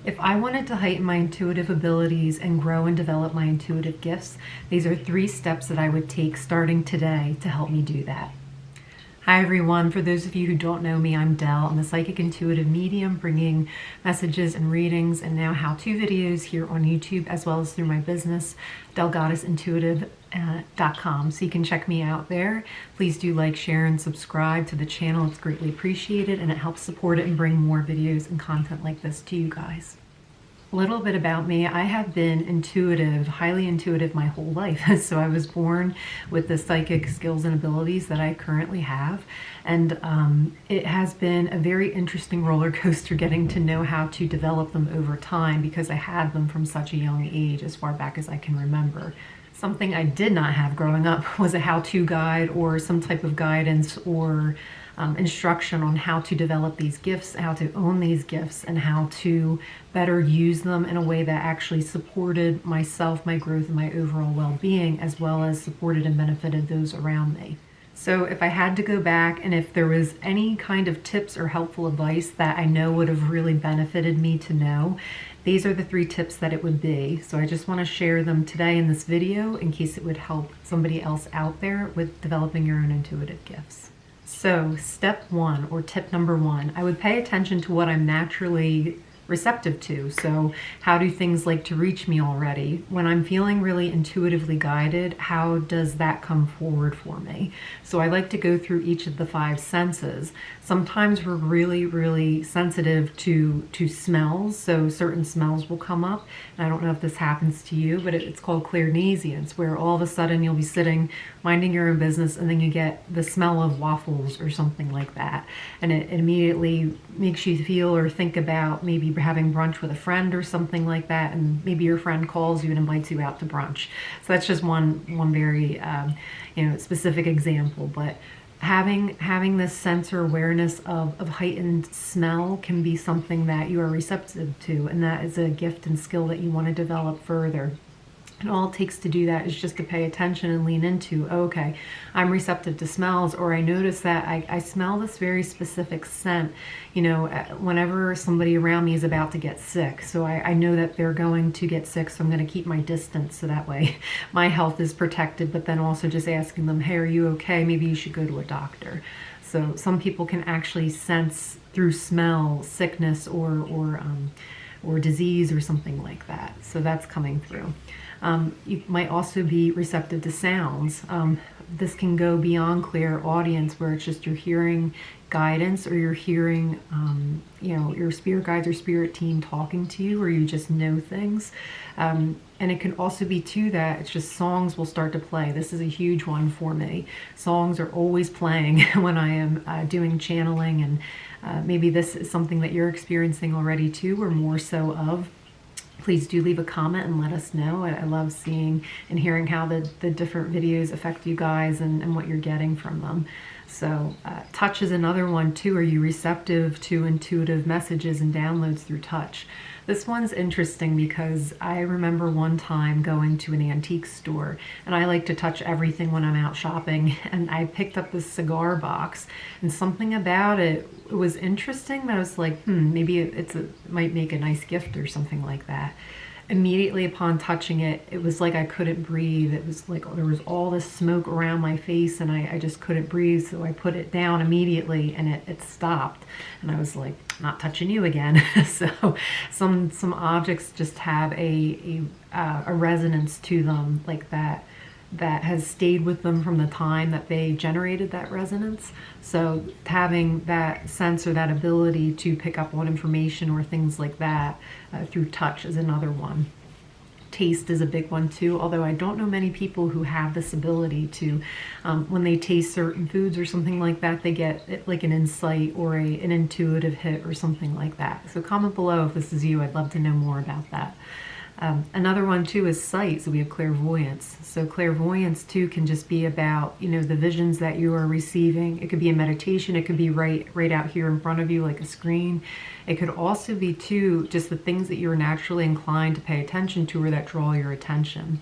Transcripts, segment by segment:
If I wanted to heighten my intuitive abilities and grow and develop my intuitive gifts, these are 3 steps that I would take starting today to help me do that. Hi everyone, for those of you who don't know me, I'm Dell. I'm a psychic intuitive medium bringing messages and readings and now how-to videos here on YouTube as well as through my business, DelleGoddessIntuitive.com. So you can check me out there. Please do like, share, and subscribe to the channel. It's greatly appreciated and it helps support it and bring more videos and content like this to you guys. A little bit about me. I have been intuitive, highly intuitive my whole life. So I was born with the psychic skills and abilities that I currently have. And it has been a very interesting roller coaster getting to know how to develop them over time because I had them from such a young age, as far back as I can remember. Something I did not have growing up was a how-to guide or some type of guidance or instruction on how to develop these gifts, how to own these gifts, and how to better use them in a way that actually supported myself, my growth, and my overall well-being, as well as supported and benefited those around me. So if I had to go back and if there was any kind of tips or helpful advice that I know would have really benefited me to know, these are the 3 tips that it would be. So I just want to share them today in this video in case it would help somebody else out there with developing your own intuitive gifts. So step 1, or tip number 1, I would pay attention to what I'm naturally receptive to. So how do things like to reach me already? When I'm feeling really intuitively guided, how does that come forward for me? So I like to go through each of the 5 senses. Sometimes we're really sensitive to smells, so certain smells will come up. And I don't know if this happens to you, but it's called clairnescience, where all of a sudden you'll be sitting minding your own business and then you get the smell of waffles or something like that. And it immediately makes you feel or think about maybe having brunch with a friend or something like that, and maybe your friend calls you and invites you out to brunch. So that's just one very specific example. But having this sense or awareness of heightened smell can be something that you are receptive to, and that is a gift and skill that you want to develop further. And all it takes to do that is just to pay attention and lean into, okay, I'm receptive to smells, or I notice that I smell this very specific scent, whenever somebody around me is about to get sick. So I know that they're going to get sick, so I'm going to keep my distance so that way my health is protected, but then also just asking them, hey, are you okay? Maybe you should go to a doctor. So some people can actually sense through smell sickness or disease or something like that. So that's coming through. You might also be receptive to sounds. This can go beyond clairaudience, where it's just you're hearing guidance, or you're hearing, your spirit guides or spirit team talking to you, or you just know things. And it can also be too that it's just songs will start to play. This is a huge one for me. Songs are always playing when I am doing channeling, and maybe this is something that you're experiencing already too, or more so of. Please do leave a comment and let us know. I love seeing and hearing how the different videos affect you guys and what you're getting from them. So touch is another one too. Are you receptive to intuitive messages and downloads through touch? This one's interesting because I remember one time going to an antique store, and I like to touch everything when I'm out shopping, and I picked up this cigar box, and something about it was interesting that I was like, maybe it might make a nice gift or something like that. Immediately upon touching it, it was like I couldn't breathe. It was like there was all this smoke around my face, and I just couldn't breathe. So I put it down immediately, and it stopped. And I was like, not touching you again. So some objects just have a resonance to them like that has stayed with them from the time that they generated that resonance. So having that sense or that ability to pick up on information or things like that through touch is another one. Taste is a big one too, although I don't know many people who have this ability to, when they taste certain foods or something like that, they get like an insight or an intuitive hit or something like that. So comment below if this is you. I'd love to know more about that. Another one too is sight. So we have clairvoyance. So clairvoyance too can just be about, the visions that you are receiving. It could be a meditation. It could be right out here in front of you like a screen. It could also be too just the things that you're naturally inclined to pay attention to or that draw your attention.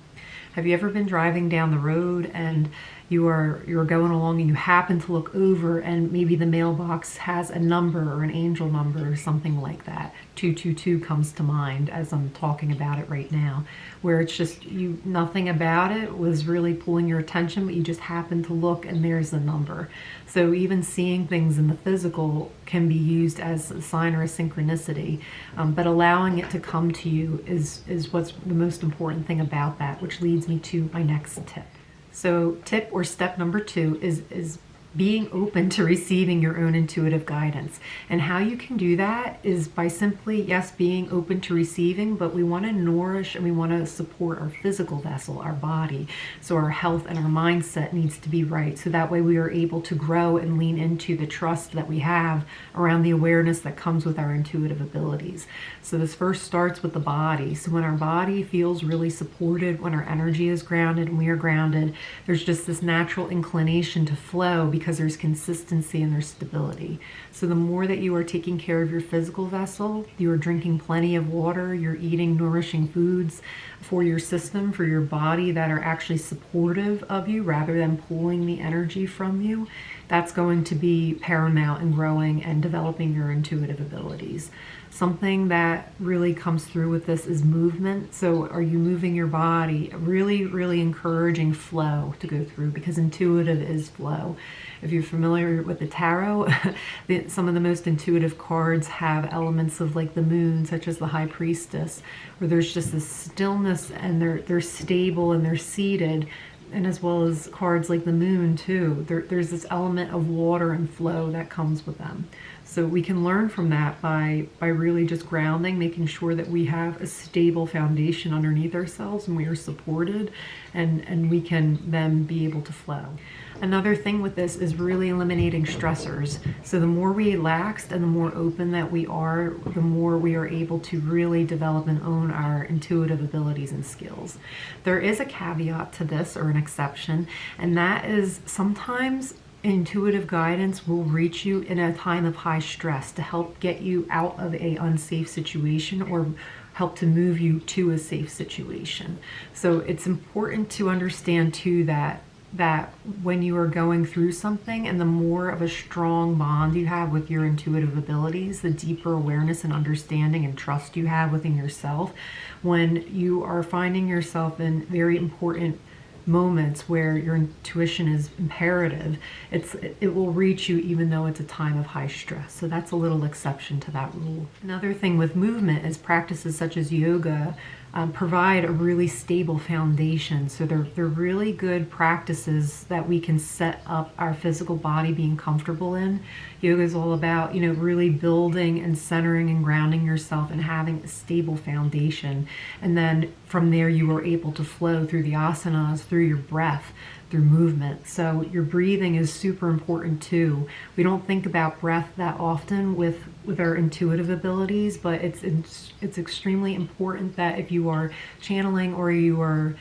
Have you ever been driving down the road and you're going along and you happen to look over and maybe the mailbox has a number or an angel number or something like that. 222 comes to mind as I'm talking about it right now, where it's just nothing about it was really pulling your attention, but you just happen to look and there's the number. So even seeing things in the physical can be used as a sign or a synchronicity, but allowing it to come to you is what's the most important thing about that, which leads me to my next tip. So tip or step number 2 is being open to receiving your own intuitive guidance. And how you can do that is by simply, yes, being open to receiving, but we want to nourish and we want to support our physical vessel, our body. So our health and our mindset needs to be right. So that way we are able to grow and lean into the trust that we have around the awareness that comes with our intuitive abilities. So this first starts with the body. So when our body feels really supported, when our energy is grounded and we are grounded, there's just this natural inclination to flow because there's consistency and there's stability. So the more that you are taking care of your physical vessel, you are drinking plenty of water, you're eating nourishing foods for your system, for your body that are actually supportive of you rather than pulling the energy from you, that's going to be paramount in growing and developing your intuitive abilities. Something that really comes through with this is movement. So are you moving your body? Really, really encouraging flow to go through, because intuitive is flow. If you're familiar with the tarot, some of the most intuitive cards have elements of like the moon, such as the High Priestess, where there's just this stillness and they're stable and they're seated. And as well as cards like the moon too, there's this element of water and flow that comes with them. So we can learn from that by really just grounding, making sure that we have a stable foundation underneath ourselves and we are supported, and we can then be able to flow. Another thing with this is really eliminating stressors. So the more relaxed and the more open that we are, the more we are able to really develop and own our intuitive abilities and skills. There is a caveat to this, or an exception, and that is sometimes intuitive guidance will reach you in a time of high stress to help get you out of an unsafe situation or help to move you to a safe situation. So it's important to understand too that when you are going through something, and the more of a strong bond you have with your intuitive abilities, the deeper awareness and understanding and trust you have within yourself, when you are finding yourself in very important moments where your intuition is imperative, it will reach you even though it's a time of high stress. So that's a little exception to that rule. Another thing with movement is practices such as yoga provide a really stable foundation. So they're really good practices that we can set up our physical body being comfortable in. Yoga is all about, really building and centering and grounding yourself and having a stable foundation. And then from there you are able to flow through the asanas, through your breath, through movement. So your breathing is super important too. We don't think about breath that often with our intuitive abilities, but it's extremely important that if you are channeling or you are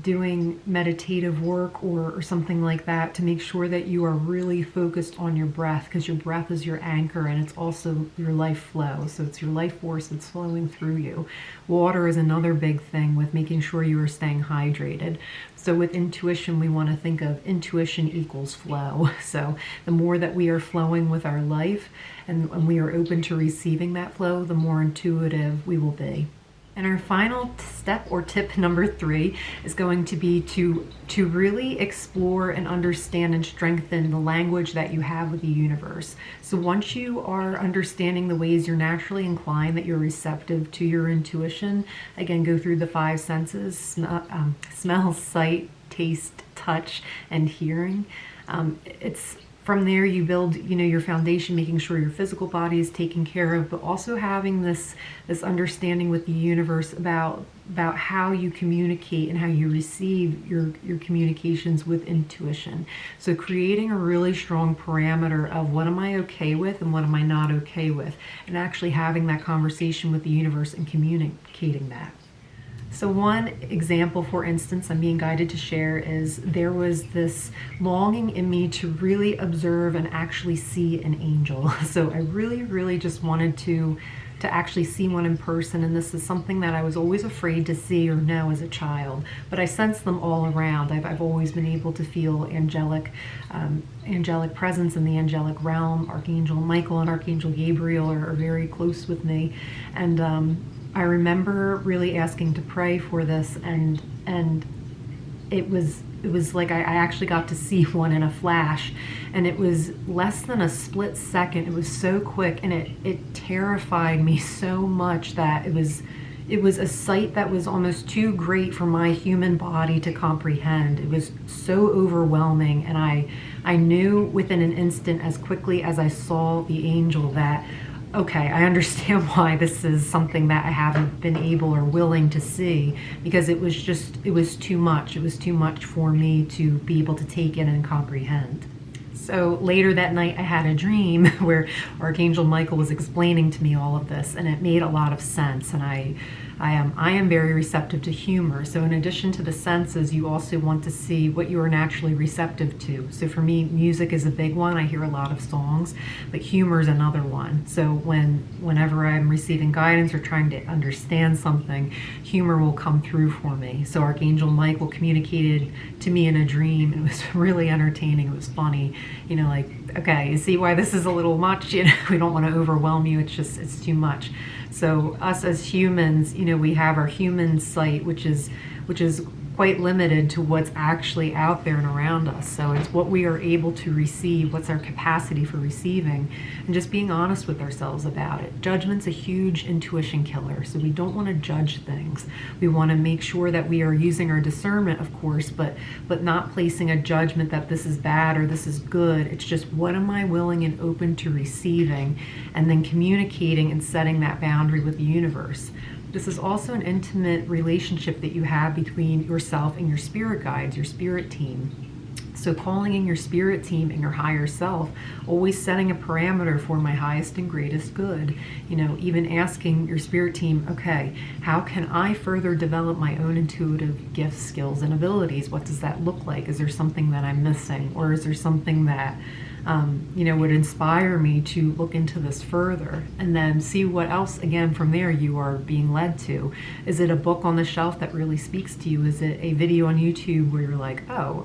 doing meditative work or something like that, to make sure that you are really focused on your breath, because your breath is your anchor and it's also your life flow. So it's your life force that's flowing through you. Water is another big thing with making sure you are staying hydrated. So with intuition, we want to think of intuition equals flow. So the more that we are flowing with our life and we are open to receiving that flow, the more intuitive we will be. And our final step, or tip number 3, is going to be to really explore and understand and strengthen the language that you have with the universe. So once you are understanding the ways you're naturally inclined, that you're receptive to your intuition, again, go through the 5 senses, smell, sight, taste, touch, and hearing. It's from there you build, your foundation, making sure your physical body is taken care of, but also having this understanding with the universe about how you communicate and how you receive your communications with intuition. So creating a really strong parameter of what am I okay with and what am I not okay with, and actually having that conversation with the universe and communicating that. So one example, for instance, I'm being guided to share is there was this longing in me to really observe and actually see an angel. So I really, really just wanted to to actually see one in person, and this is something that I was always afraid to see or know as a child, but I sense them all around. I've always been able to feel angelic presence in the angelic realm. Archangel Michael and Archangel Gabriel are very close with me, and I remember really asking to pray for this, and it was like I actually got to see one in a flash, and it was less than a split second. It was so quick, and it terrified me so much that it was a sight that was almost too great for my human body to comprehend. It was so overwhelming, and I knew within an instant, as quickly as I saw the angel, that okay, I understand why this is something that I haven't been able or willing to see, because it was too much. It was too much for me to be able to take in and comprehend. So later that night I had a dream where Archangel Michael was explaining to me all of this, and it made a lot of sense, and I am very receptive to humor. So in addition to the senses, you also want to see what you are naturally receptive to. So for me, music is a big one. I hear a lot of songs, but humor is another one. So whenever I'm receiving guidance or trying to understand something, humor will come through for me. So Archangel Michael communicated to me in a dream. It was really entertaining. It was funny. You know, like, okay, you see why this is a little much? You know, we don't want to overwhelm you. It's too much. So us as humans, you know, we have our human sight, which is quite limited to what's actually out there and around us. So it's what we are able to receive, what's our capacity for receiving, and just being honest with ourselves about it. Judgment's a huge intuition killer, so we don't want to judge things. We want to make sure that we are using our discernment, of course, but not placing a judgment that this is bad or this is good. It's just, what am I willing and open to receiving, and then communicating and setting that boundary with the universe. This is also an intimate relationship that you have between yourself and your spirit guides, your spirit team. So calling in your spirit team and your higher self, always setting a parameter for my highest and greatest good. You know, even asking your spirit team, okay, how can I further develop my own intuitive gifts, skills, and abilities? What does that look like? Is there something that I'm missing? Or is there something that you know, would inspire me to look into this further, and then see what else, again, from there you are being led to. Is it a book on the shelf that really speaks to you? Is it a video on YouTube where you're like, oh,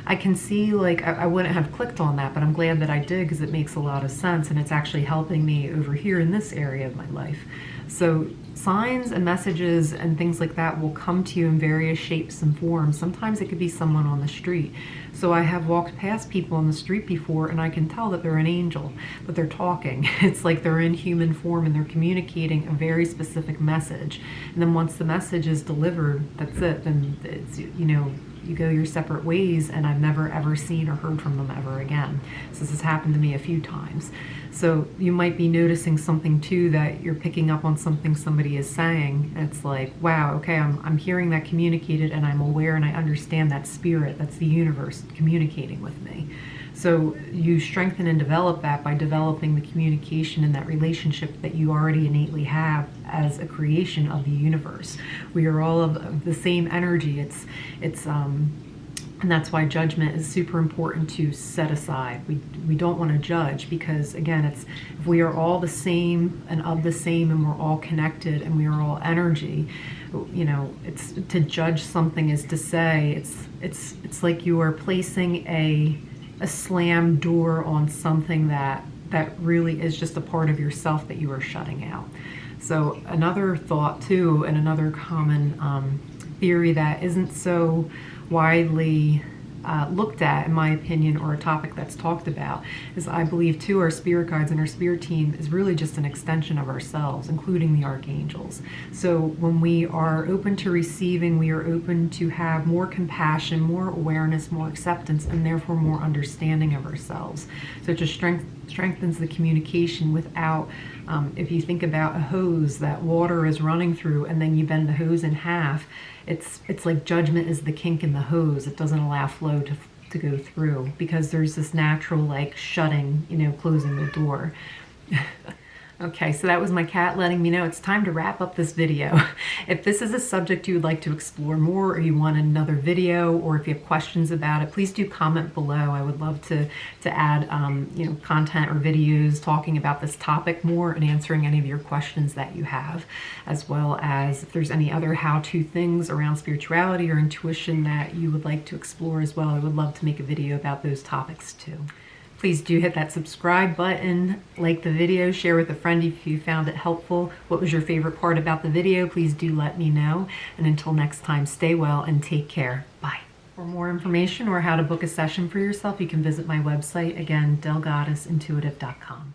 I can see, like, I wouldn't have clicked on that, but I'm glad that I did, because it makes a lot of sense, and it's actually helping me over here in this area of my life. So signs and messages and things like that will come to you in various shapes and forms. Sometimes it could be someone on the street. So I have walked past people on the street before, and I can tell that they're an angel, but they're talking. It's like they're in human form, and they're communicating a very specific message. And then once the message is delivered, that's it. Then it's, you know, you go your separate ways, and I've never ever seen or heard from them ever again. So this has happened to me a few times. So you might be noticing something too, that you're picking up on something somebody is saying. It's like, wow, okay, I'm hearing that communicated, and I'm aware, and I understand that spirit, that's the universe communicating with me. So you strengthen and develop that by developing the communication and that relationship that you already innately have as a creation of the universe. We are all of the same energy. And that's why judgment is super important to set aside. We don't want to judge, because again, if we are all the same and of the same, and we're all connected, and we are all energy, you know, it's to judge something is to say it's like you are placing a slam door on something that really is just a part of yourself that you are shutting out. So another thought too, and another common theory that isn't so widely looked at, in my opinion, or a topic that's talked about, is I believe too our spirit guides and our spirit team is really just an extension of ourselves, including the archangels. So when we are open to receiving, we are open to have more compassion, more awareness, more acceptance, and therefore more understanding of ourselves. So it just strengthens the communication without, if you think about a hose that water is running through, and then you bend the hose in half, it's like judgment is the kink in the hose. It doesn't allow flow to go through, because there's this natural, like, shutting, you know, closing the door. Okay, so that was my cat letting me know it's time to wrap up this video. If this is a subject you would like to explore more, or you want another video, or if you have questions about it, please do comment below. I would love to add content or videos talking about this topic more and answering any of your questions that you have, as well as if there's any other how-to things around spirituality or intuition that you would like to explore as well. I would love to make a video about those topics too. Please do hit that subscribe button, like the video, share with a friend if you found it helpful. What was your favorite part about the video? Please do let me know. And until next time, stay well and take care. Bye. For more information or how to book a session for yourself, you can visit my website, again, DelleGoddessIntuitive.com.